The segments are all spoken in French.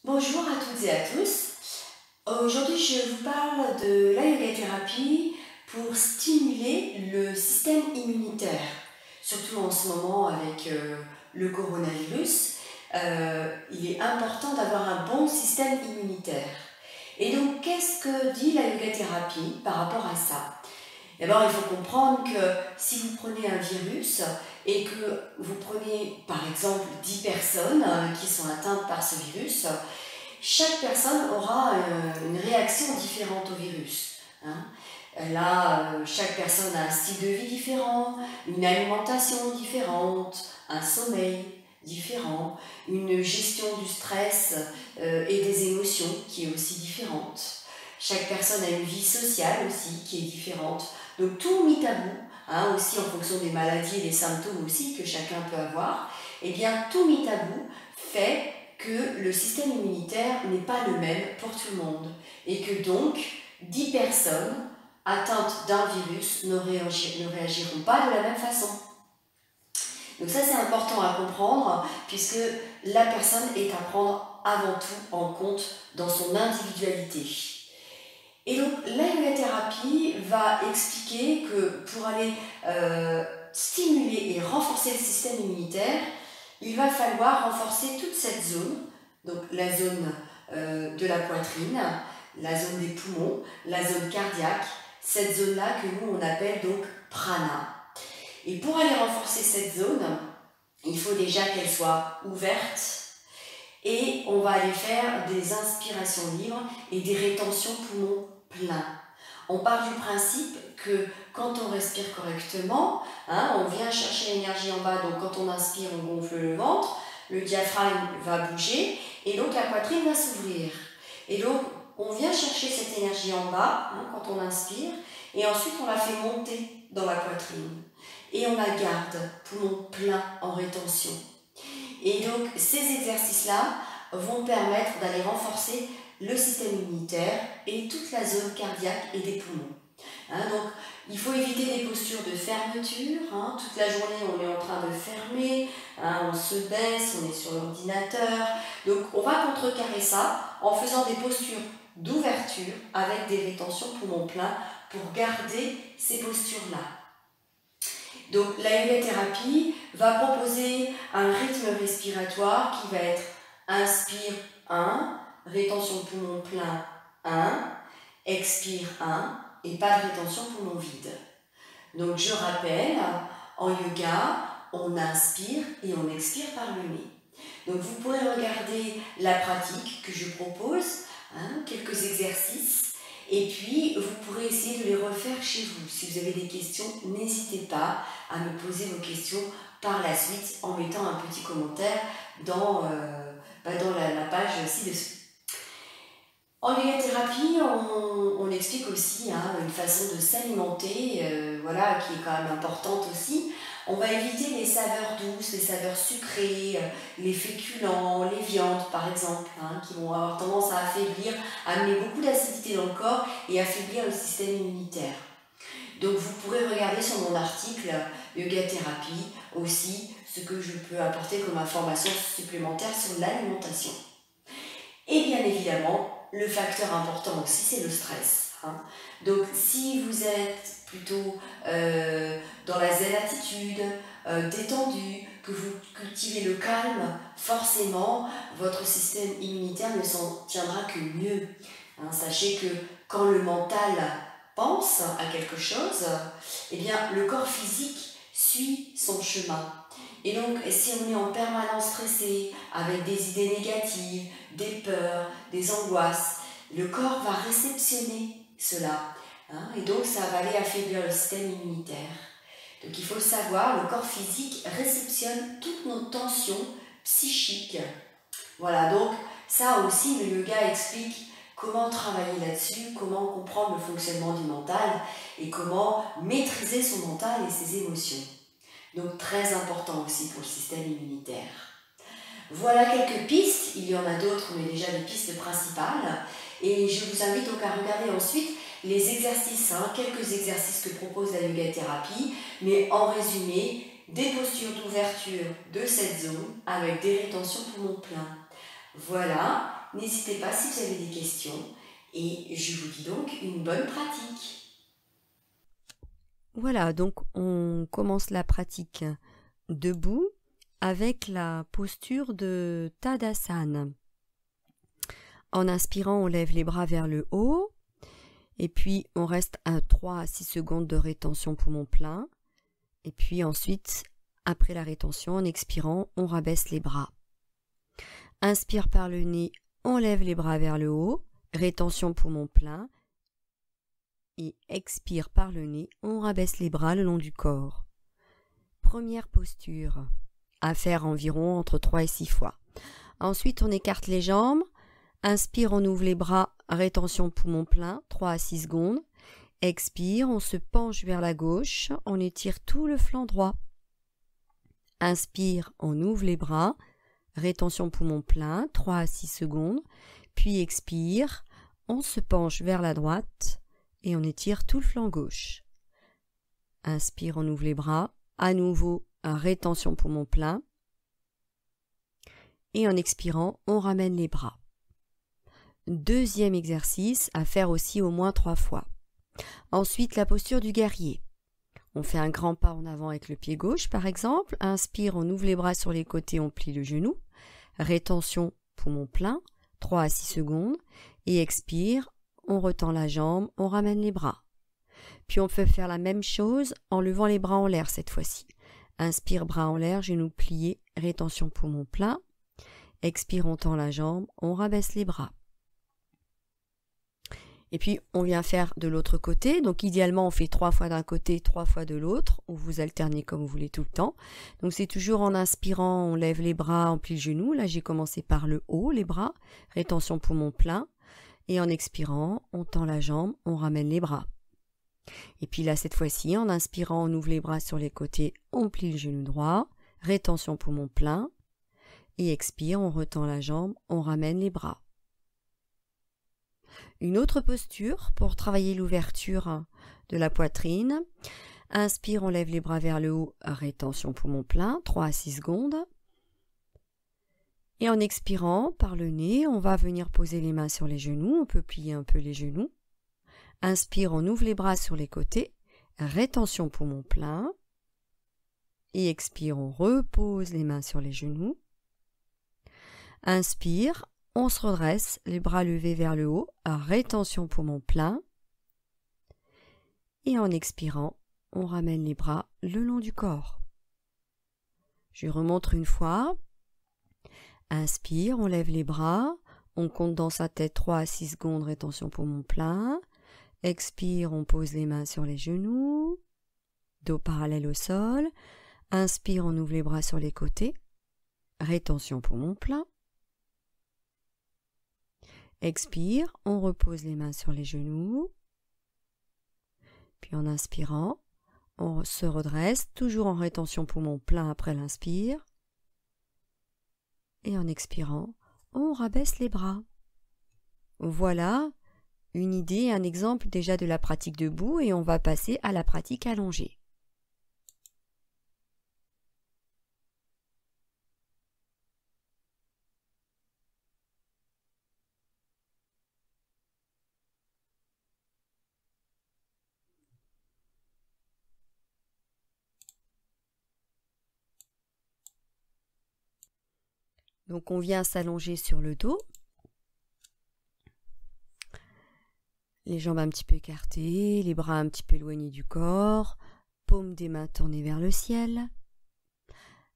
Bonjour à toutes et à tous. Aujourd'hui, je vous parle de la yoga thérapie pour stimuler le système immunitaire, surtout en ce moment avec le coronavirus. Il est important d'avoir un bon système immunitaire. Et donc, qu'est-ce que dit la yoga thérapie par rapport à ça? D'abord, il faut comprendre que si vous prenez un virus et que vous prenez par exemple 10 personnes qui sont atteintes par ce virus, chaque personne aura une réaction différente au virus. Chaque personne a un style de vie différent, une alimentation différente, un sommeil différent, une gestion du stress et des émotions qui est aussi différente. Chaque personne a une vie sociale aussi qui est différente. Donc tout mis à bout, aussi en fonction des maladies et des symptômes aussi que chacun peut avoir, et bien tout mis à bout fait que le système immunitaire n'est pas le même pour tout le monde et que donc 10 personnes atteintes d'un virus ne réagiront pas de la même façon. Donc ça c'est important à comprendre puisque la personne est à prendre avant tout en compte dans son individualité. Et donc la yoga thérapie va expliquer que pour aller stimuler et renforcer le système immunitaire, il va falloir renforcer toute cette zone, donc la zone de la poitrine, la zone des poumons, la zone cardiaque, cette zone-là que nous on appelle donc prana. Et pour aller renforcer cette zone, il faut déjà qu'elle soit ouverte et on va aller faire des inspirations libres et des rétentions poumons pleins. On part du principe que quand on respire correctement, on vient chercher l'énergie en bas, donc quand on inspire, on gonfle le ventre, le diaphragme va bouger et donc la poitrine va s'ouvrir. Et donc on vient chercher cette énergie en bas quand on inspire et ensuite on la fait monter dans la poitrine et on la garde, poumon plein en rétention. Et donc ces exercices-là vont permettre d'aller renforcer le système immunitaire et toute la zone cardiaque et des poumons. Donc il faut éviter des postures de fermeture. Toute la journée on est en train de fermer, on se baisse, on est sur l'ordinateur. Donc on va contrecarrer ça en faisant des postures d'ouverture avec des rétentions poumons pleins pour garder ces postures-là. Donc la yoga thérapie va proposer un rythme respiratoire qui va être inspire 1, rétention poumon plein 1, expire 1 et pas de rétention poumon vide. Donc je rappelle, en yoga, on inspire et on expire par le nez. Donc vous pourrez regarder la pratique que je propose, quelques exercices. Et puis, vous pourrez essayer de les refaire chez vous. Si vous avez des questions, n'hésitez pas à me poser vos questions par la suite en mettant un petit commentaire dans la page ci-dessous. En yoga thérapie, on explique aussi une façon de s'alimenter, qui est quand même importante aussi. On va éviter les saveurs douces, les saveurs sucrées, les féculents, les viandes par exemple, qui vont avoir tendance à affaiblir, à amener beaucoup d'acidité dans le corps et affaiblir le système immunitaire. Donc vous pourrez regarder sur mon article Yoga Thérapie aussi ce que je peux apporter comme information supplémentaire sur l'alimentation. Et bien évidemment, le facteur important aussi, c'est le stress. Donc si vous êtes plutôt dans la zen attitude, détendu, que vous cultivez le calme, forcément, votre système immunitaire ne s'en tiendra que mieux. Sachez que quand le mental pense à quelque chose, eh bien, le corps physique suit son chemin. Et donc, si on est en permanence stressé, avec des idées négatives, des peurs, des angoisses, le corps va réceptionner cela. Et donc, ça va aller affaiblir le système immunitaire. Donc, il faut le savoir, le corps physique réceptionne toutes nos tensions psychiques. Voilà, donc ça aussi, le yoga explique comment travailler là-dessus, comment comprendre le fonctionnement du mental et comment maîtriser son mental et ses émotions. Donc très important aussi pour le système immunitaire. Voilà quelques pistes, il y en a d'autres mais déjà des pistes principales. Et je vous invite donc à regarder ensuite les exercices, quelques exercices que propose la yoga thérapie, mais en résumé, des postures d'ouverture de cette zone avec des rétentions poumons pleins. Voilà, N'hésitez pas si vous avez des questions et je vous dis donc une bonne pratique. Voilà, donc on commence la pratique debout avec la posture de Tadasana. En inspirant, on lève les bras vers le haut et puis on reste à 3 à 6 secondes de rétention poumon plein. Et puis ensuite, après la rétention, en expirant, on rabaisse les bras. Inspire par le nez, on lève les bras vers le haut, rétention poumon plein. Et expire par le nez, on rabaisse les bras le long du corps. Première posture, à faire environ entre 3 et 6 fois. Ensuite, on écarte les jambes. Inspire, on ouvre les bras, rétention poumon plein, 3 à 6 secondes. Expire, on se penche vers la gauche, on étire tout le flanc droit. Inspire, on ouvre les bras, rétention poumon plein, 3 à 6 secondes. Puis expire, on se penche vers la droite et on étire tout le flanc gauche. Inspire, on ouvre les bras, à nouveau, rétention poumon plein. Et en expirant, on ramène les bras. Deuxième exercice à faire aussi au moins 3 fois. Ensuite, la posture du guerrier. On fait un grand pas en avant avec le pied gauche, par exemple. Inspire, on ouvre les bras sur les côtés, on plie le genou. Rétention, poumon plein, 3 à 6 secondes. Et expire, on retend la jambe, on ramène les bras. Puis on peut faire la même chose en levant les bras en l'air cette fois-ci. Inspire, bras en l'air, genoux pliés, rétention poumon plein. Expire, on tend la jambe, on rabaisse les bras. Et puis, on vient faire de l'autre côté. Donc, idéalement, on fait 3 fois d'un côté, 3 fois de l'autre, ou vous alternez comme vous voulez tout le temps. Donc, c'est toujours en inspirant, on lève les bras, on plie le genou. Là, j'ai commencé par le haut, les bras, rétention poumon plein. Et en expirant, on tend la jambe, on ramène les bras. Et puis là, cette fois-ci, en inspirant, on ouvre les bras sur les côtés, on plie le genou droit, rétention poumon plein. Et expire, on retend la jambe, on ramène les bras. Une autre posture pour travailler l'ouverture de la poitrine. Inspire, on lève les bras vers le haut, rétention poumon plein, 3 à 6 secondes. Et en expirant par le nez, on va venir poser les mains sur les genoux, on peut plier un peu les genoux. Inspire, on ouvre les bras sur les côtés, rétention poumon plein. Et expire, on repose les mains sur les genoux. Inspire, on se redresse, les bras levés vers le haut, rétention poumon plein. Et en expirant, on ramène les bras le long du corps. Je remontre une fois. Inspire, on lève les bras, on compte dans sa tête 3 à 6 secondes, rétention poumon plein. Expire, on pose les mains sur les genoux, dos parallèle au sol. Inspire, on ouvre les bras sur les côtés, rétention poumon plein. Expire, on repose les mains sur les genoux. Puis en inspirant, on se redresse, toujours en rétention poumon plein après l'inspire. Et en expirant, on rabaisse les bras. Voilà une idée, un exemple déjà de la pratique debout et on va passer à la pratique allongée. Donc on vient s'allonger sur le dos, les jambes un petit peu écartées, les bras un petit peu éloignés du corps, paume des mains tournées vers le ciel.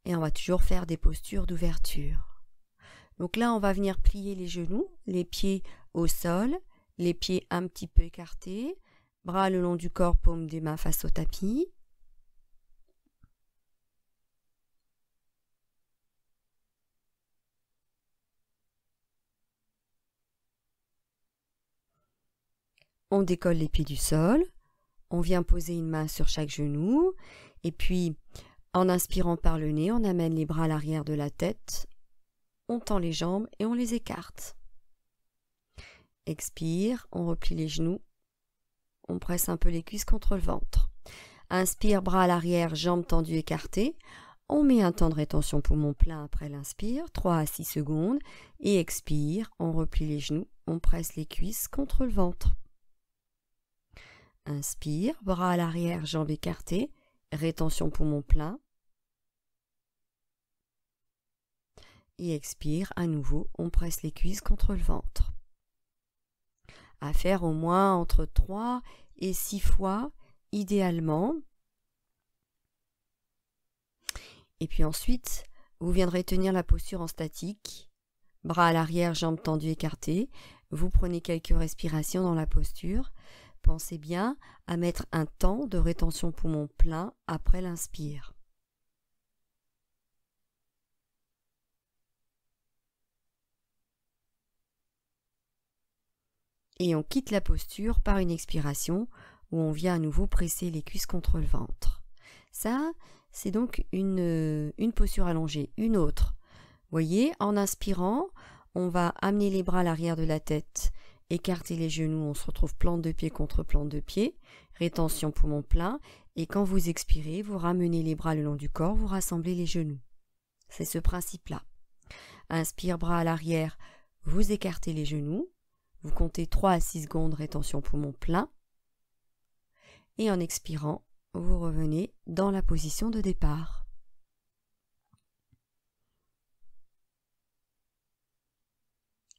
Et on va toujours faire des postures d'ouverture. Donc là, on va venir plier les genoux, les pieds au sol, les pieds un petit peu écartés, bras le long du corps, paume des mains face au tapis. On décolle les pieds du sol, on vient poser une main sur chaque genou, et puis en inspirant par le nez, on amène les bras à l'arrière de la tête, on tend les jambes et on les écarte. Expire, on replie les genoux, on presse un peu les cuisses contre le ventre. Inspire, bras à l'arrière, jambes tendues écartées. On met un temps de rétention poumon plein après l'inspire, 3 à 6 secondes, et expire, on replie les genoux, on presse les cuisses contre le ventre. Inspire, bras à l'arrière, jambes écartées, rétention poumon plein. Et expire, à nouveau, on presse les cuisses contre le ventre. À faire au moins entre 3 et 6 fois, idéalement. Et puis ensuite, vous viendrez tenir la posture en statique, bras à l'arrière, jambes tendues écartées. Vous prenez quelques respirations dans la posture. Pensez bien à mettre un temps de rétention poumon plein après l'inspire. Et on quitte la posture par une expiration où on vient à nouveau presser les cuisses contre le ventre. Ça, c'est donc une posture allongée. Une autre. Vous voyez, en inspirant, on va amener les bras à l'arrière de la tête, écarter les genoux, on se retrouve plante de pied contre plante de pied, rétention poumon plein, et quand vous expirez, vous ramenez les bras le long du corps, vous rassemblez les genoux. C'est ce principe-là. Inspire, bras à l'arrière, vous écartez les genoux, vous comptez 3 à 6 secondes, rétention poumon plein, et en expirant, vous revenez dans la position de départ.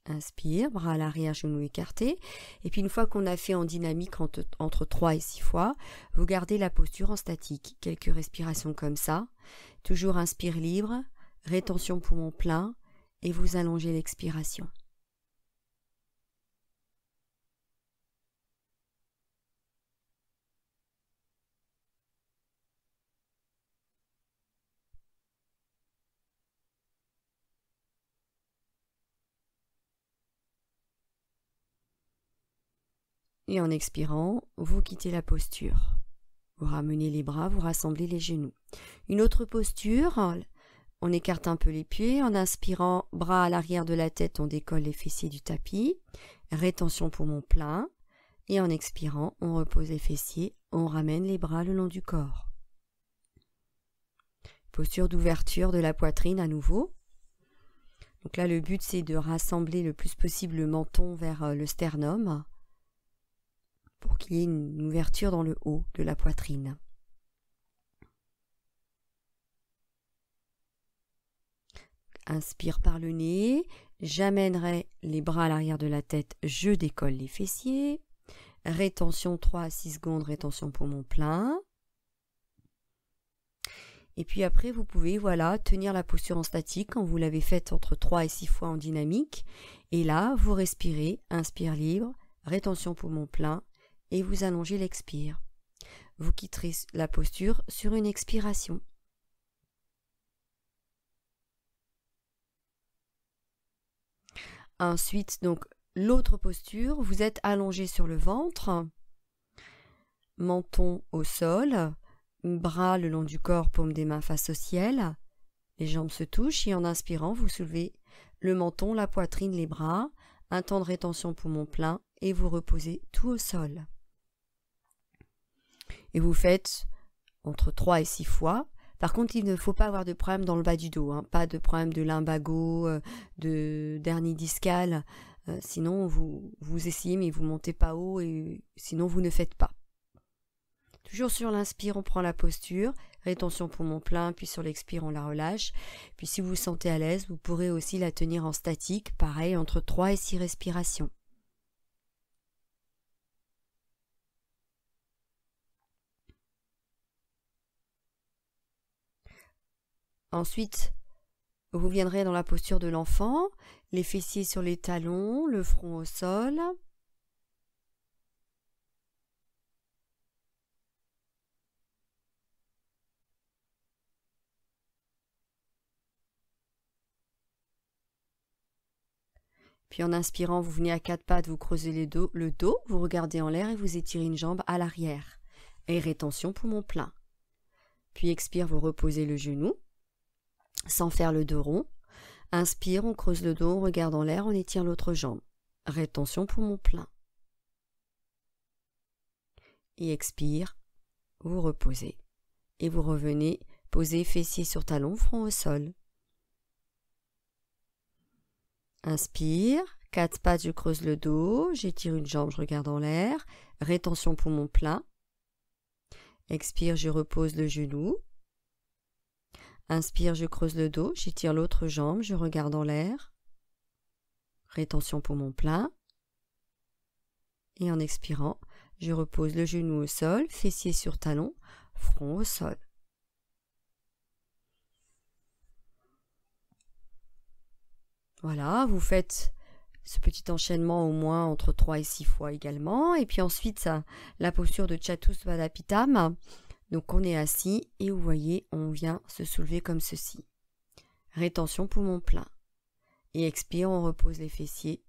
Inspire, bras à l'arrière, genoux écartés. Et puis une fois qu'on a fait en dynamique entre 3 et 6 fois, vous gardez la posture en statique. Quelques respirations comme ça. Toujours inspire libre, rétention poumon plein, et vous allongez l'expiration. Et en expirant, vous quittez la posture. Vous ramenez les bras, vous rassemblez les genoux. Une autre posture, on écarte un peu les pieds. En inspirant, bras à l'arrière de la tête, on décolle les fessiers du tapis. Rétention poumon plein. Et en expirant, on repose les fessiers, on ramène les bras le long du corps. Posture d'ouverture de la poitrine à nouveau. Donc là, le but, c'est de rassembler le plus possible le menton vers le sternum, pour qu'il y ait une ouverture dans le haut de la poitrine. Inspire par le nez, j'amènerai les bras à l'arrière de la tête, je décolle les fessiers. Rétention 3 à 6 secondes, rétention poumon plein. Et puis après, vous pouvez tenir la posture en statique quand vous l'avez faite entre 3 et 6 fois en dynamique. Et là, vous respirez, inspire libre, rétention poumon plein, et vous allongez l'expire. Vous quitterez la posture sur une expiration. Ensuite, donc, l'autre posture, vous êtes allongé sur le ventre, menton au sol, bras le long du corps, paume des mains face au ciel, les jambes se touchent et en inspirant, vous soulevez le menton, la poitrine, les bras, un temps de rétention poumon plein et vous reposez tout au sol. Et vous faites entre 3 et 6 fois. Par contre, il ne faut pas avoir de problème dans le bas du dos, pas de problème de lumbago, de dernier discal. Sinon, vous essayez, mais vous ne montez pas haut et sinon, vous ne faites pas. Toujours sur l'inspire, on prend la posture, rétention poumon plein, puis sur l'expire, on la relâche. Puis si vous vous sentez à l'aise, vous pourrez aussi la tenir en statique, pareil, entre 3 et 6 respirations. Ensuite, vous viendrez dans la posture de l'enfant, les fessiers sur les talons, le front au sol. Puis en inspirant, vous venez à 4 pattes, vous creusez le dos, vous regardez en l'air et vous étirez une jambe à l'arrière. Et rétention poumon plein. Puis expire, vous reposez le genou, sans faire le dos rond. Inspire, on creuse le dos, on regarde en l'air, on étire l'autre jambe. Rétention poumon plein. Et expire, vous reposez. Et vous revenez, Posez fessiers sur talons, front au sol. Inspire, 4 pattes, je creuse le dos, j'étire une jambe, je regarde en l'air. Rétention poumon plein. Expire, je repose le genou. Inspire, je creuse le dos, j'étire l'autre jambe, je regarde en l'air. Rétention poumon plein. Et en expirant, je repose le genou au sol, fessier sur talon, front au sol. Voilà, vous faites ce petit enchaînement au moins entre 3 et 6 fois également. Et puis ensuite, la posture de Chatuspadapitama. Donc on est assis et vous voyez, on vient se soulever comme ceci. Rétention poumon plein. Et expire, on repose les fessiers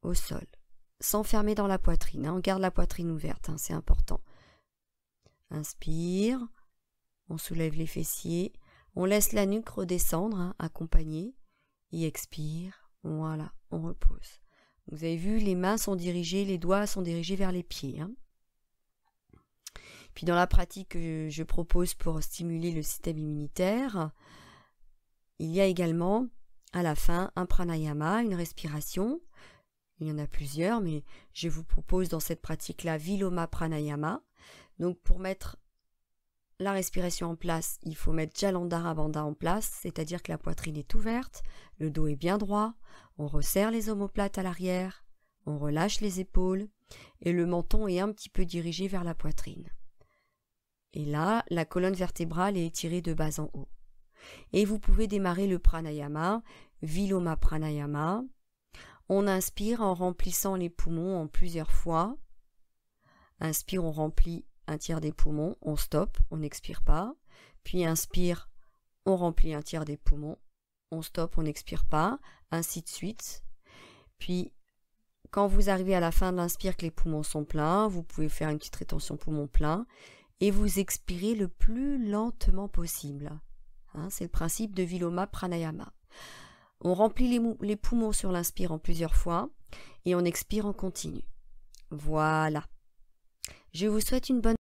au sol. Sans fermer dans la poitrine, on garde la poitrine ouverte, c'est important. Inspire, on soulève les fessiers, on laisse la nuque redescendre, accompagner. Et expire, voilà, on repose. Vous avez vu, les mains sont dirigées, les doigts sont dirigés vers les pieds. Puis dans la pratique que je propose pour stimuler le système immunitaire, il y a également à la fin un pranayama, une respiration. Il y en a plusieurs, mais je vous propose dans cette pratique-là Viloma Pranayama. Donc pour mettre la respiration en place, il faut mettre Jalandhara Bandha en place, c'est-à-dire que la poitrine est ouverte, le dos est bien droit, on resserre les omoplates à l'arrière, on relâche les épaules et le menton est un petit peu dirigé vers la poitrine. Et là, la colonne vertébrale est étirée de bas en haut. Et vous pouvez démarrer le pranayama, Viloma Pranayama. On inspire en remplissant les poumons en plusieurs fois. Inspire, on remplit un tiers des poumons, on stoppe, on n'expire pas. Puis inspire, on remplit un tiers des poumons, on stoppe, on n'expire pas, ainsi de suite. Puis, quand vous arrivez à la fin de l'inspire, que les poumons sont pleins, vous pouvez faire une petite rétention poumon plein et vous expirez le plus lentement possible. C'est le principe de Viloma Pranayama. On remplit les poumons sur l'inspire en plusieurs fois et on expire en continu. Voilà. Je vous souhaite une bonne